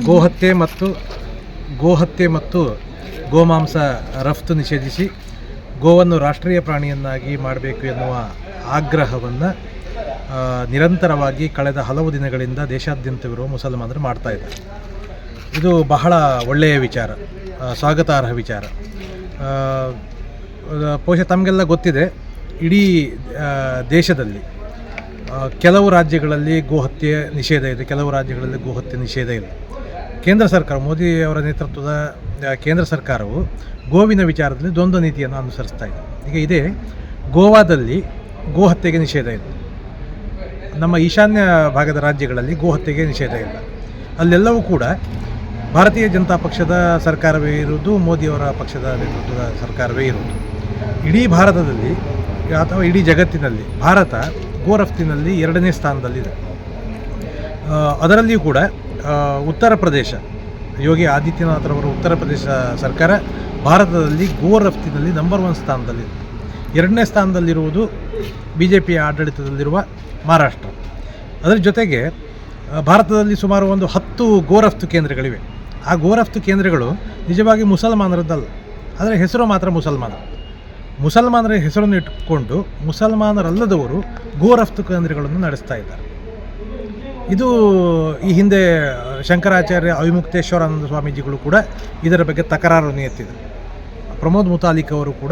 ಗೋಹತ್ಯೆ ಮತ್ತು ಗೋಮಾಂಸ ರಫ್ತು ನಿಷೇಧಿಸಿ ಗೋವನ್ನು ರಾಷ್ಟ್ರೀಯ ಪ್ರಾಣಿಯನ್ನಾಗಿ ಮಾಡಬೇಕು ಎನ್ನುವ ಆಗ್ರಹವನ್ನು ನಿರಂತರವಾಗಿ ಕಳೆದ ಹಲವು ದಿನಗಳಿಂದ ದೇಶಾದ್ಯಂತವಿರುವ ಮುಸಲ್ಮಾನರು ಮಾಡ್ತಾ ಇದ್ದಾರೆ. ಇದು ಬಹಳ ಒಳ್ಳೆಯ ವಿಚಾರ, ಸ್ವಾಗತಾರ್ಹ ವಿಚಾರ. ಬಹುಶಃ ತಮಗೆಲ್ಲ ಗೊತ್ತಿದೆ, ಇಡೀ ದೇಶದಲ್ಲಿ ಕೆಲವು ರಾಜ್ಯಗಳಲ್ಲಿ ಗೋಹತ್ಯೆ ನಿಷೇಧ ಇದೆ, ಕೆಲವು ರಾಜ್ಯಗಳಲ್ಲಿ ಗೋಹತ್ಯೆ ನಿಷೇಧ ಇಲ್ಲ. ಕೇಂದ್ರ ಸರ್ಕಾರ, ಮೋದಿ ಅವರ ನೇತೃತ್ವದ ಕೇಂದ್ರ ಸರ್ಕಾರವು ಗೋವಿನ ವಿಚಾರದಲ್ಲಿ ದ್ವಂದ್ವ ನೀತಿಯನ್ನು ಅನುಸರಿಸ್ತಾ ಇದೆ. ಈಗ ಇದೇ ಗೋವಾದಲ್ಲಿ ಗೋಹತ್ಯೆಗೆ ನಿಷೇಧ ಇದೆ, ನಮ್ಮ ಈಶಾನ್ಯ ಭಾಗದ ರಾಜ್ಯಗಳಲ್ಲಿ ಗೋಹತ್ಯೆಗೆ ನಿಷೇಧ ಇಲ್ಲ. ಅಲ್ಲೆಲ್ಲವೂ ಕೂಡ ಭಾರತೀಯ ಜನತಾ ಪಕ್ಷದ ಸರ್ಕಾರವೇ ಇರುವುದು, ಮೋದಿಯವರ ಪಕ್ಷದ ನೇತೃತ್ವದ ಸರ್ಕಾರವೇ ಇರುವುದು. ಇಡೀ ಭಾರತದಲ್ಲಿ ಅಥವಾ ಇಡೀ ಜಗತ್ತಿನಲ್ಲಿ ಭಾರತ ಗೋ ರಫ್ತಿನಲ್ಲಿ 2ನೇ ಸ್ಥಾನದಲ್ಲಿದೆ. ಅದರಲ್ಲಿಯೂ ಕೂಡ ಉತ್ತರ ಪ್ರದೇಶ, ಯೋಗಿ ಆದಿತ್ಯನಾಥ್ರವರ ಉತ್ತರ ಪ್ರದೇಶ ಸರ್ಕಾರ ಭಾರತದಲ್ಲಿ ಗೋ ರಫ್ತಿನಲ್ಲಿ ನಂಬರ್ 1 ಸ್ಥಾನದಲ್ಲಿದೆ. 2ನೇ ಸ್ಥಾನದಲ್ಲಿರುವುದು BJP ಆಡಳಿತದಲ್ಲಿರುವ ಮಹಾರಾಷ್ಟ್ರ. ಅದರ ಜೊತೆಗೆ ಭಾರತದಲ್ಲಿ ಸುಮಾರು ಒಂದು 10 ಗೋ ರಫ್ತು ಕೇಂದ್ರಗಳಿವೆ. ಆ ಗೋ ರಫ್ತು ಕೇಂದ್ರಗಳು ನಿಜವಾಗಿ ಮುಸಲ್ಮಾನರದ್ದಲ್ಲ, ಆದರೆ ಹೆಸರು ಮಾತ್ರ ಮುಸಲ್ಮಾನರ ಹೆಸರನ್ನು ಇಟ್ಟುಕೊಂಡು ಮುಸಲ್ಮಾನರಲ್ಲದವರು ಗೋ ರಫ್ತು ಕೇಂದ್ರಗಳನ್ನು ನಡೆಸ್ತಾ ಇದ್ದಾರೆ. ಇದು ಈ ಹಿಂದೆ ಶಂಕರಾಚಾರ್ಯ ಅವಿಮುಕ್ತೇಶ್ವರಾನಂದ ಸ್ವಾಮೀಜಿಗಳು ಕೂಡ ಇದರ ಬಗ್ಗೆ ತಕರಾರನ್ನು ಎತ್ತಿದರು. ಪ್ರಮೋದ್ ಮುತಾಲಿಕ್ ಅವರು ಕೂಡ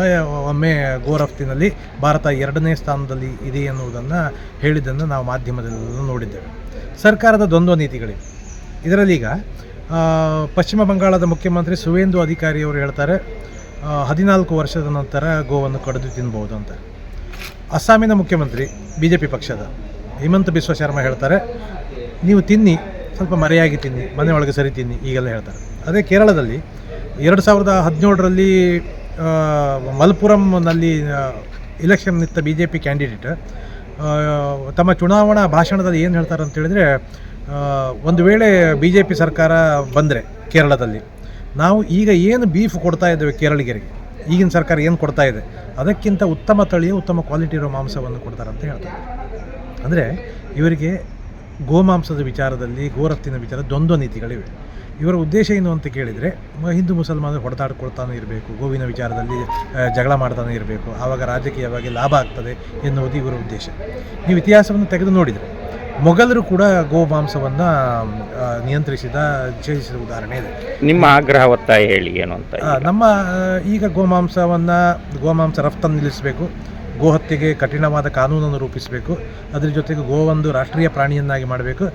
ಒಮ್ಮೆ ಗೋ ರಫ್ತಿನಲ್ಲಿ ಭಾರತ 2ನೇ ಸ್ಥಾನದಲ್ಲಿ ಇದೆ ಎನ್ನುವುದನ್ನು ಹೇಳಿದ್ದನ್ನು ನಾವು ಮಾಧ್ಯಮದಲ್ಲೆಲ್ಲ ನೋಡಿದ್ದೇವೆ. ಸರ್ಕಾರದ ದ್ವಂದ್ವ ನೀತಿಗಳಿವೆ. ಇದರಲ್ಲೀಗ ಪಶ್ಚಿಮ ಬಂಗಾಳದ ಮುಖ್ಯಮಂತ್ರಿ ಸುವೇಂದು ಅಧಿಕಾರಿ ಅವರು ಹೇಳ್ತಾರೆ 14 ವರ್ಷದ ನಂತರ ಗೋವನ್ನು ಕಡಿದು ತಿನ್ಬೋದು ಅಂತ. ಅಸ್ಸಾಮಿನ ಮುಖ್ಯಮಂತ್ರಿ BJP ಪಕ್ಷದ ಹಿಮಂತ ಬಿಸ್ವ ಶರ್ಮಾ ಹೇಳ್ತಾರೆ ನೀವು ತಿನ್ನಿ, ಸ್ವಲ್ಪ ಮರೆಯಾಗಿ ತಿನ್ನಿ, ಮನೆ ಒಳಗೆ ಸರಿ ತಿನ್ನಿ, ಈಗೆಲ್ಲ ಹೇಳ್ತಾರೆ. ಅದೇ ಕೇರಳದಲ್ಲಿ 2017ರಲ್ಲಿ ಮಲ್ಪುರಂನಲ್ಲಿ ಇಲೆಕ್ಷನ್ ನಿಂತ BJP ಕ್ಯಾಂಡಿಡೇಟ್ ತಮ್ಮ ಚುನಾವಣಾ ಭಾಷಣದಲ್ಲಿ ಏನು ಹೇಳ್ತಾರೆ ಅಂತ ಹೇಳಿದರೆ, ಒಂದು ವೇಳೆ BJP ಸರ್ಕಾರ ಬಂದರೆ ಕೇರಳದಲ್ಲಿ ನಾವು ಈಗ ಏನು ಬೀಫ್ ಕೊಡ್ತಾ ಇದ್ದೇವೆ ಕೇರಳಿಗರಿಗೆ, ಈಗಿನ ಸರ್ಕಾರ ಏನು ಕೊಡ್ತಾ ಇದೆ ಅದಕ್ಕಿಂತ ಉತ್ತಮ ತಳಿಯ ಉತ್ತಮ ಕ್ವಾಲಿಟಿ ಇರೋ ಮಾಂಸವನ್ನು ಕೊಡ್ತಾರೆ ಅಂತ ಹೇಳ್ತಾರೆ. ಅಂದರೆ ಇವರಿಗೆ ಗೋಮಾಂಸದ ವಿಚಾರದಲ್ಲಿ, ಗೋರಫ್ತಿನ ವಿಚಾರ ದ್ವಂದ್ವ ನೀತಿಗಳಿವೆ. ಇವರ ಉದ್ದೇಶ ಏನು ಅಂತ ಕೇಳಿದರೆ, ಹಿಂದೂ ಮುಸಲ್ಮಾನರು ಹೊಡೆದಾಡ್ಕೊಳ್ತಾನೆ ಇರಬೇಕು, ಗೋವಿನ ವಿಚಾರದಲ್ಲಿ ಜಗಳ ಮಾಡ್ತಾನೆ ಇರಬೇಕು, ಆವಾಗ ರಾಜಕೀಯವಾಗಿ ಲಾಭ ಆಗ್ತದೆ ಎನ್ನುವುದು ಇವರ ಉದ್ದೇಶ. ನೀವು ಇತಿಹಾಸವನ್ನು ತೆಗೆದು ನೋಡಿದರೆ ಮೊಘಲರು ಕೂಡ ಗೋಮಾಂಸವನ್ನು ನಿಷೇಧಿಸಿದ ಉದಾಹರಣೆ ಇದೆ. ನಿಮ್ಮ ಆಗ್ರಹ ಒತ್ತಾಯ ಹೇಳಿ ಏನು ಅಂತ. ನಮ್ಮ ಈಗ ಗೋಮಾಂಸ ರಫ್ತನ್ನು ನಿಲ್ಲಿಸಬೇಕು, ಗೋಹತ್ಯೆಗೆ ಕಠಿಣವಾದ ಕಾನೂನನ್ನು ರೂಪಿಸಬೇಕು, ಅದರ ಜೊತೆಗೆ ಗೋವೊಂದು ರಾಷ್ಟ್ರೀಯ ಪ್ರಾಣಿಯನ್ನಾಗಿ ಮಾಡಬೇಕು,